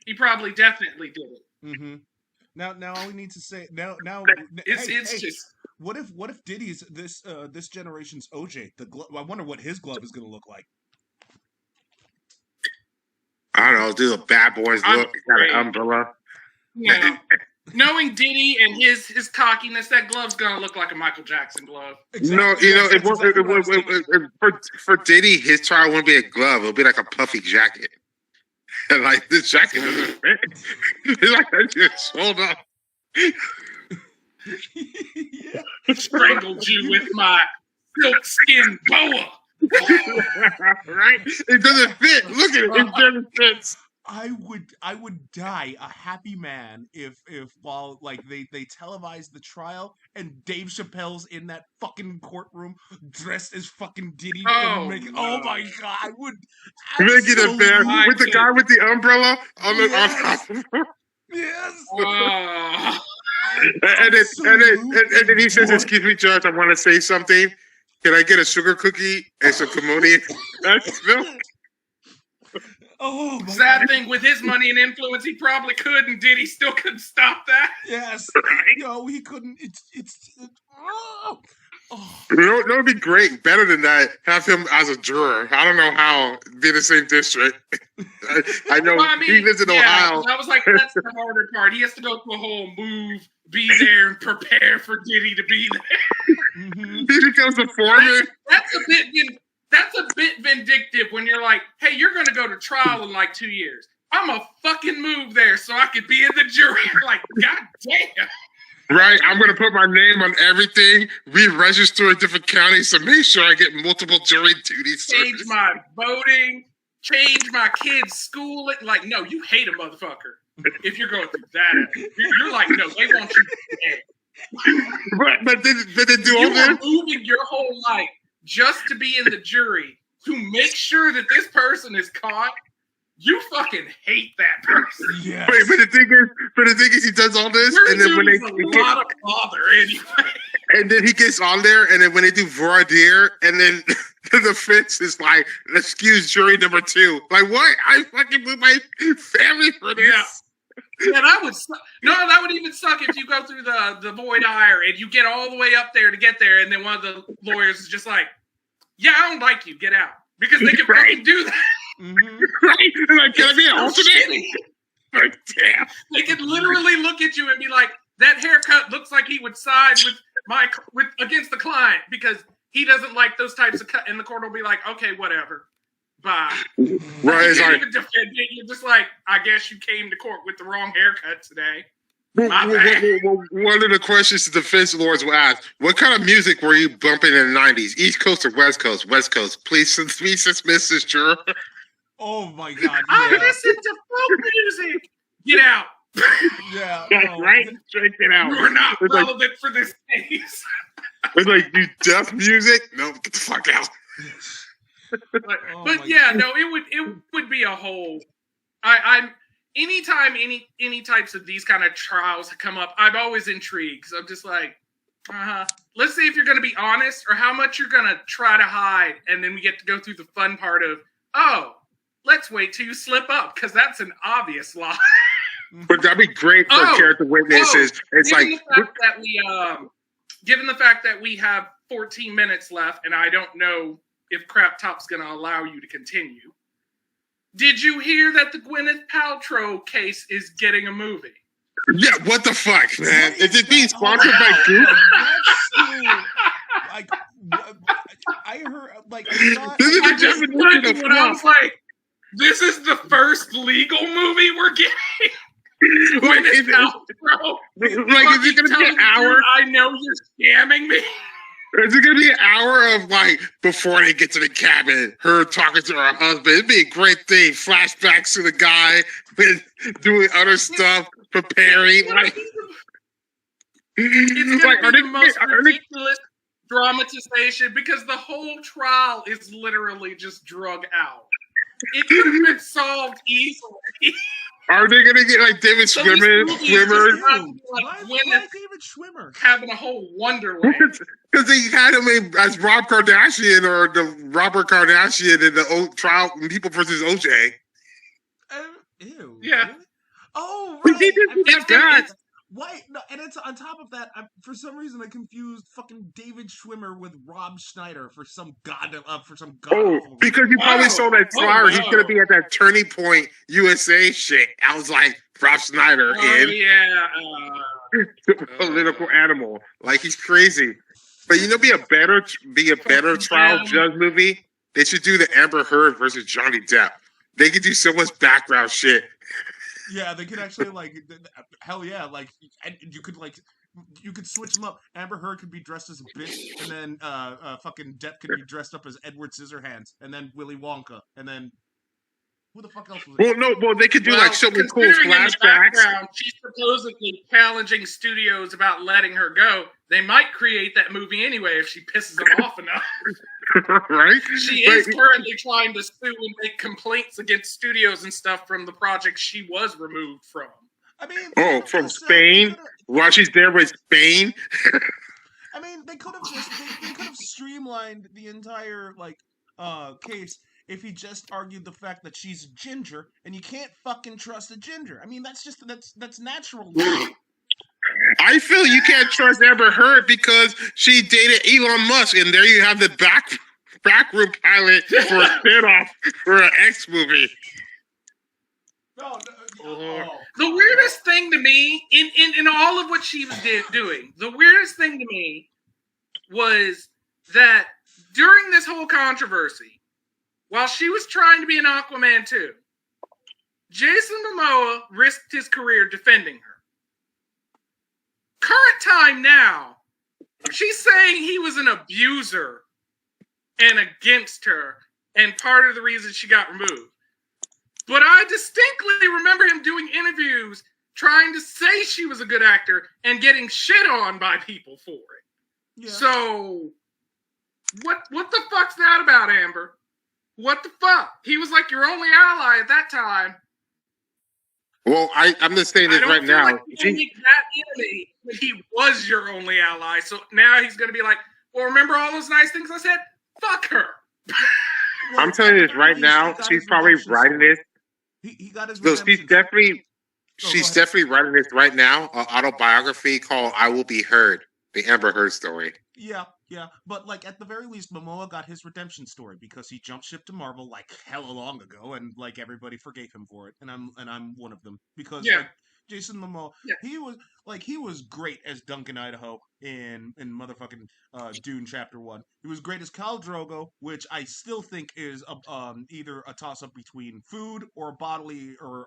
he probably definitely did it. Mm-hmm. Now all we need to say now. It's just. What if Diddy's this generation's OJ? I wonder what his glove is going to look like. I don't know. Do the bad boys I'm look? Got afraid. an umbrella. Yeah. Knowing Diddy and his cockiness, that glove's gonna look like a Michael Jackson glove. No, for Diddy, his trial wouldn't be a glove. It'll be like a puffy jacket. And like this jacket doesn't fit. It's like I just hold up. Yeah. Strangled you with my silk skin boa. Right? It doesn't fit. Look at it. It doesn't fit. I would die a happy man if while like they televise the trial and Dave Chappelle's in that fucking courtroom dressed as fucking Diddy. Oh, Oh my god! I would Make it a bad absolutely- with the guy with the umbrella on the Yes. on. Yes. And then he says, "Excuse me, Judge, I want to say something. Can I get a sugar cookie and some Kimoni?" That's milk. Oh my Sad god. thing with his money and influence, he probably could, and Diddy still couldn't stop that. Yes. Yo, he couldn't. Oh. No, that would be great. Better than that, have him as a juror. I don't know how. Be in the same district. I know Well, I mean, he lives in Ohio. I was like, that's the harder part. He has to go through a whole move, be there, and prepare for Diddy to be there. Mm-hmm. He becomes a foreman. That's a bit vindictive when you're like, hey, you're going to go to trial in like 2 years. I'm a fucking move there so I could be in the jury. Like, god damn. Right, I'm gonna put my name on everything. Re-register in different counties to make sure I get multiple jury duties. Change my voting. Change my kids' school. Like, no, you hate a motherfucker if you're going through that. You're like, no, they want you dead. But they do all You are this. moving your whole life just to be in the jury to make sure that this person is caught. You fucking hate that person. Yes. Wait, but the thing is, he does all this, and then when a lot of bother anyway. and then he gets on there, and then when they do voir dire, and then the defense is like, excuse jury number 2. Like, what? I fucking moved my family for this. Yeah, that would even suck if you go through the void ire and you get all the way up there to get there, and then one of the lawyers is just like, yeah, I don't like you, get out. Because they can fucking do that. Mm-hmm. Right? And like, can I be an alternate? Like, damn. They could literally look at you and be like, that haircut looks like he would side with against the client because he doesn't like those types of cut. And the court will be like, okay, whatever. Bye. Right, You it's can't like, even defend it. You're just like, I guess you came to court with the wrong haircut today. one of the questions the defense lawyers will ask, what kind of music were you bumping in the 90s? East Coast or West Coast? West Coast. Please dismiss this juror. Oh my god. I Yeah. listen to folk music. Get out. Yeah. Yeah, right? Straight it out. You are not It's like- relevant for this case. It's like, you deaf music? No, get the fuck out. But Oh but my yeah, God. no, it would be a whole. I'm anytime any types of these kind of trials come up, I'm always intrigued. So I'm just like, let's see if you're going to be honest or how much you're going to try to hide, and then we get to go through the fun part of, oh, let's wait till you slip up because that's an obvious lie. But that'd be great for character witnesses. It's given like, given the fact that we have 14 minutes left, and I don't know if Crap Top's going to allow you to continue. Did you hear that the Gwyneth Paltrow case is getting a movie? yeah, what the fuck, man? Is it being sponsored by Goop? That's still, like, I heard, like, I thought, This is I the just definition looked of at it, I was fluff. like, this is the first legal movie we're getting. Like, Gwyneth is Paltrow. it going to be an hour? I know you're scamming me. Is it going to be an hour of, like, before they get to the cabin, her talking to her husband? It'd be a great thing. Flashbacks to the guy, doing other stuff, preparing. Like, It's like, going to be the most ridiculous dramatization because the whole trial is literally just drug out. It could have been solved easily. are they going to get, like, David So this Schwimmer? movie is just about to be why like why Gwyneth David Schwimmer? having a whole wonderland. Because they had him as Rob Kardashian or the Robert Kardashian in the trial, People versus OJ. Ew. Yeah. Really? Oh, He right. did It's that. Why? No, and it's on top of that. For some reason, I confused fucking David Schwimmer with Rob Schneider for some god. Oh, because you probably saw that flyer. He's going to be at that Turning Point USA shit. I was like, Rob Schneider in political animal. Like, he's crazy. But you know, be a better trial judge movie. They should do the Amber Heard versus Johnny Depp. They could do so much background shit. Yeah, they could actually like, hell yeah, like, and you could switch them up. Amber Heard could be dressed as a bitch, and then fucking Depp could be dressed up as Edward Scissorhands, and then Willy Wonka, and then who the fuck else was it? Well, they could do like something cool considering in the flashbacks. background, she's supposedly challenging studios about letting her go. They might create that movie anyway if she pisses them off enough. Right? She is currently trying to sue and make complaints against studios and stuff from the project she was removed from. I mean, From Spain? While she's there with Spain? I mean, they could have just they could have streamlined the entire case if he just argued the fact that she's a ginger and you can't fucking trust a ginger. I mean, that's natural. I feel you can't trust Amber Heard because she dated Elon Musk, and there you have the backroom pilot for a spinoff for an X movie. No. The weirdest thing to me, in all of what she was doing, the weirdest thing to me was that during this whole controversy, while she was trying to be an Aquaman too, Jason Momoa risked his career defending her. Current time now, she's saying he was an abuser and against her, and part of the reason she got removed. But I distinctly remember him doing interviews trying to say she was a good actor and getting shit on by people for it. Yeah. So, what the fuck's that about, Amber? What the fuck? He was like your only ally at that time. Well, I'm just saying this right now. Like he make that enemy when he was your only ally. So now he's going to be like, well, remember all those nice things I said? Fuck her. Well, I'm telling you this right now. She's probably writing this. He got his. So she's definitely writing this right now. An autobiography called "I Will Be Heard," the Amber Heard story. Yeah. But like at the very least, Momoa got his redemption story because he jumped ship to Marvel like hella long ago, and like everybody forgave him for it, and I'm one of them because like, Jason Momoa, he was great as Duncan Idaho in motherfucking Dune Chapter 1. He was great as Khal Drogo, which I still think is either a toss up between food or bodily or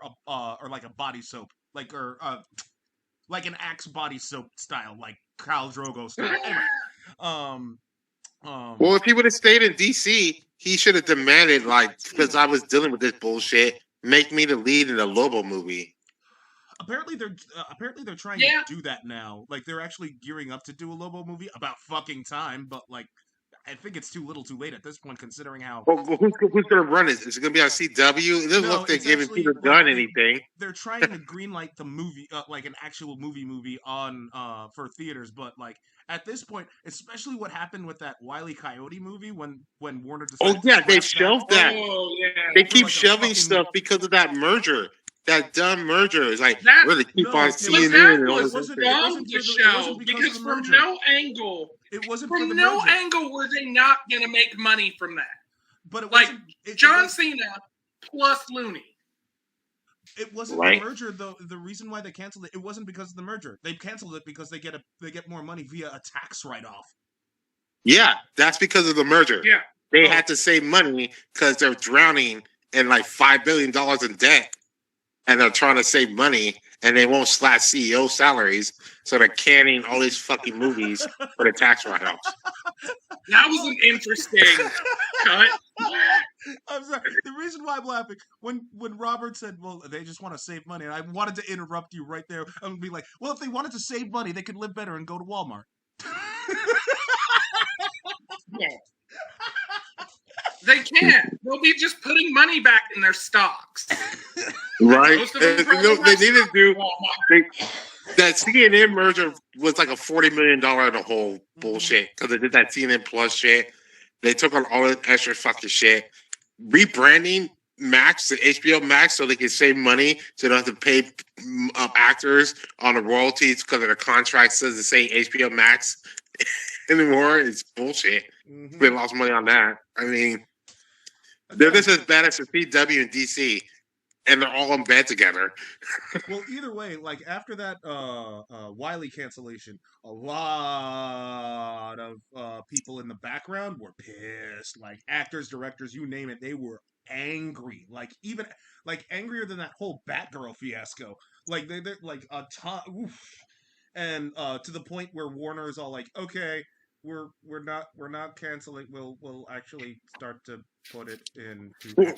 like a body soap, like an Axe body soap style, like Khal Drogo style. Anyway, well, if he would have stayed in DC, he should have demanded, like, because I was dealing with this bullshit, make me the lead in a Lobo movie. Apparently they're trying to do that now. Like they're actually gearing up to do a Lobo movie. About fucking time, but like I think it's too late at this point, considering how. Well, who's going to run it? Is it going to be on CW? It doesn't look like they're giving Peter Gunn anything. They're trying to greenlight the movie, like an actual movie on for theaters. But like at this point, especially what happened with that Wile E. Coyote movie when Warner decided. Oh yeah, they shelved that. Oh yeah, they keep shelving stuff because of that merger. That dumb merger is like really keep on seeing it. And all this because from no angle, it wasn't from no angle were they not going to make money from that. But it like John Cena plus Looney. It wasn't the merger though. The reason why they canceled it, it wasn't because of the merger. They canceled it because they get more money via a tax write-off. Yeah, that's because of the merger. Yeah, they had to save money because they're drowning in like $5 billion in debt. And they're trying to save money, and they won't slash CEO salaries, so they're canning all these fucking movies for the tax write-offs. That was an interesting cut. I'm sorry. The reason why I'm laughing, when Robert said, well, they just want to save money, and I wanted to interrupt you right there and be like, well, if they wanted to save money, they could live better and go to Walmart. Yeah. They can't. They'll be just putting money back in their stocks. Right. They need to do that. CNN merger was like a $40 million in the whole bullshit because they did that CNN Plus shit. They took on all that extra fucking shit. Rebranding Max to HBO Max so they can save money so they don't have to pay actors on the royalties because of the contract says to say HBO Max anymore. It's bullshit. Mm-hmm. They lost money on that. I mean, they're just as bad as the CW and DC, and they're all in bed together. Well, either way, like after that Wiley cancellation, a lot of people in the background were pissed. Like actors, directors, you name it, they were angry. Like even like angrier than that whole Batgirl fiasco. Like they're like a ton, and to the point where Warner is all like, okay. We're not canceling. We'll actually start to put it in.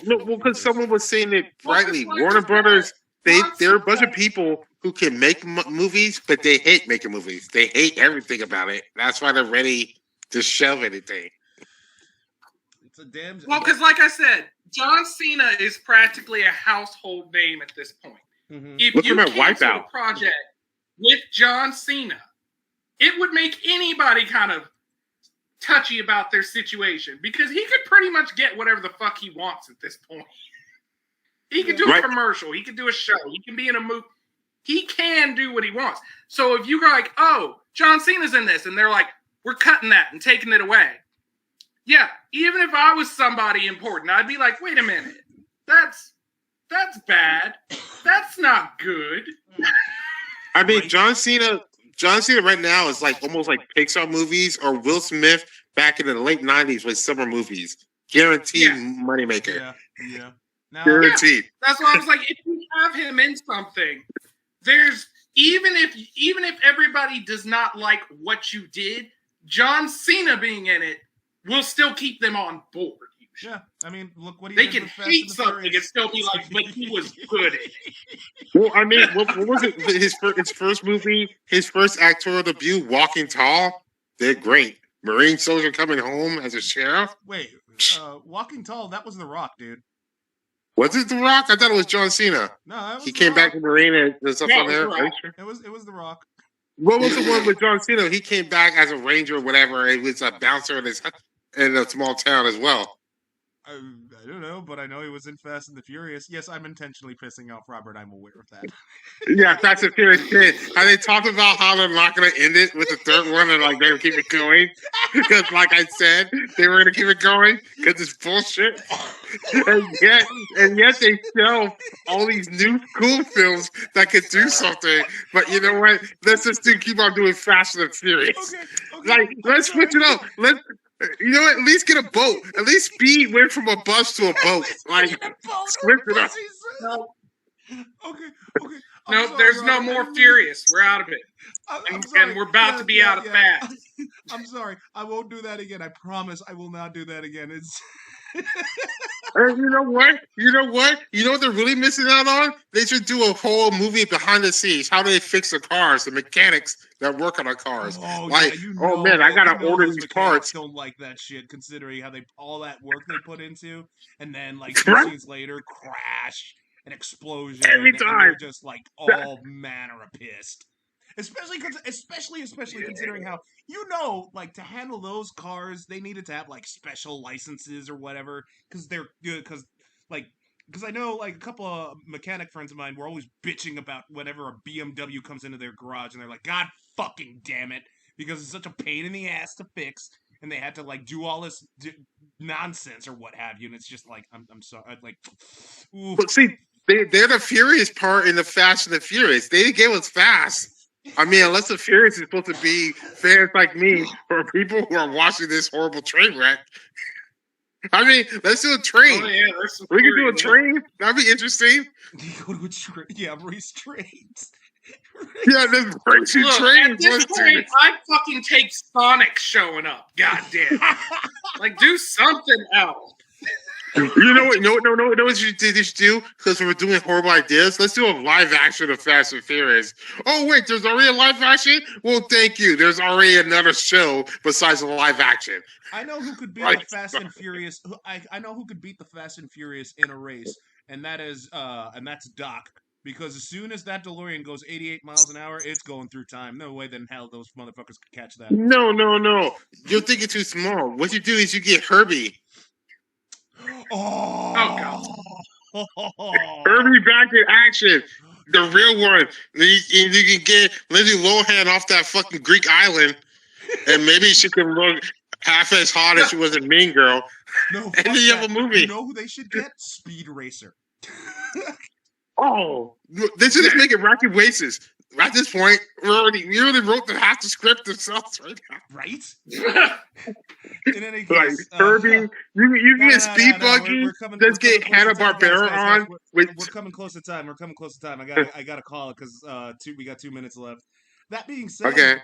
No, because someone was saying it rightly. Warner Brothers, they're a bunch of people who can make movies, but they hate making movies. They hate everything about it. That's why they're ready to shelve anything. It's a damn. Well, because like I said, John Cena is practically a household name at this point. Mm-hmm. If you cancel a project with John Cena, it would make anybody kind of touchy about their situation because he could pretty much get whatever the fuck he wants at this point. He could do a commercial. He could do a show. He can be in a movie. He can do what he wants. So if you go like, oh, John Cena's in this, and they're like, we're cutting that and taking it away. Yeah, even if I was somebody important, I'd be like, wait a minute. That's bad. That's not good. I mean, John Cena right now is like almost like Pixar movies or Will Smith back in the late 90s with summer movies. Guaranteed moneymaker. Yeah. Now, Guaranteed. That's why I was like, if you have him in something, there's even if everybody does not like what you did, John Cena being in it will still keep them on board. Yeah, I mean, look what he They did can with Fast hate and the something and Furious. still be like, but he was good at it. Well, I mean, what was it? His first movie, his first actorial debut, Walking Tall, did great. Marine soldier coming home as a sheriff. Wait, Walking Tall, that was The Rock, dude. Was it The Rock? I thought it was John Cena. No, that was He The came Rock. back to Marine and there's stuff No, on there. it was The Rock. It was The Rock. What was the one with John Cena? He came back as a ranger or whatever. He was a bouncer in a small town as well. I don't know, but I know he was in Fast and the Furious. Yes, I'm intentionally pissing off Robert. I'm aware of that. Yeah, Fast and Furious kid. How they talked about how they're not going to end it with the third one and like they're going to keep it going. Because like I said, they were going to keep it going because it's bullshit. and yet they show all these new cool films that could do something. But you know what? Let's just keep on doing Fast and Furious. Okay. Like, let's switch it up. You know what? At least get a boat. At least Speed went from a bus to a boat. Like, switch it up. Okay. No, there's no more Furious. We're out of it. And we're about to be out of Fast. I'm sorry. I won't do that again. I promise I will not do that again. It's And you know what? You know what they're really missing out on? They should do a whole movie behind the scenes. How do they fix the cars, the mechanics that work on our cars? I gotta order these parts. Don't like that shit, considering how all that work they put into, and then like 2 scenes later, crash, an explosion, every time. And they're just like all manner of pissed. Especially considering how like to handle those cars, they needed to have like special licenses or whatever, because I know like a couple of mechanic friends of mine were always bitching about whenever a BMW comes into their garage, and they're like, God fucking damn it, because it's such a pain in the ass to fix, and they had to like do all this nonsense or what have you, and it's just like I'm sorry, like, oof. But see, they're the Furious part in the Fast and the Furious. They didn't give us Fast. I mean, unless the Furious is supposed to be fans like me or people who are watching this horrible train wreck. I mean, let's do a train. Oh, yeah, we can do a train. That'd be interesting. Go to a train. Yeah, race trains. Yeah, there's racing trains. At this point, I fucking take Sonic showing up. God damn. Like, do something else. You know what? No, what you should do? Because we're doing horrible ideas. Let's do a live action of Fast and Furious. Oh, wait, there's already a live action? Well, thank you. There's already another show besides the live action. I know who could beat the Fast and Furious. I know who could beat the Fast and Furious in a race, and that's Doc. Because as soon as that DeLorean goes 88 miles an hour, it's going through time. No way in hell those motherfuckers could catch that. No. You're thinking too small. What you do is you get Herbie. Oh God. Herbie back in action. The real one. You can get Lindsay Lohan off that fucking Greek island, and maybe she can look half as hot as she was in Mean Girl. No, and then you have a movie. You know who they should get? Speed Racer. Oh, they should just make it Rocky Races. At this point, we already wrote half the script themselves right now. Right? In any case, like Herbie, you get Speed Buggy. Let's get Hanna-Barbera on. We're coming close to time. I gotta call it because we got 2 minutes left. That being said, okay.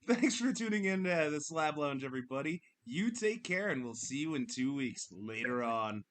Thanks for tuning in to the Slab Lounge, everybody. You take care, and we'll see you in 2 weeks later on.